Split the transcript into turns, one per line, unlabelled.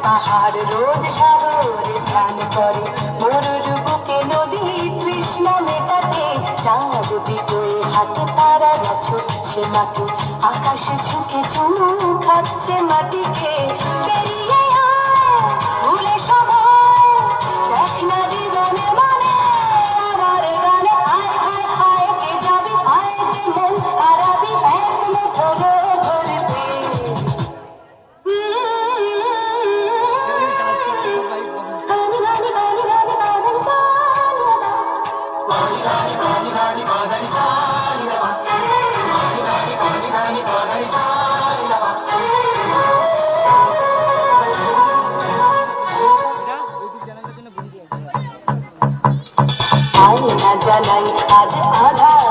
পাহাড় রোজ সাগরে স্নান করে, মরুর বুকে নদী তৃষ্ণা মেটাতে, চাঁদ বিকোয়ে হাতে তারারা ছুটছে মাটি, আকাশে ঝুঁকে চুমু খাচ্ছে মাটিকে। বেরিয়ে আয় ভুলে সময়, দেখ না জীবনে মানে আমার গানে, আয় আয় আয় কে যাবি, আয় কে মন হারাবি এক মুঠো ধরতে। আয়না জ্বালাই আজ আধার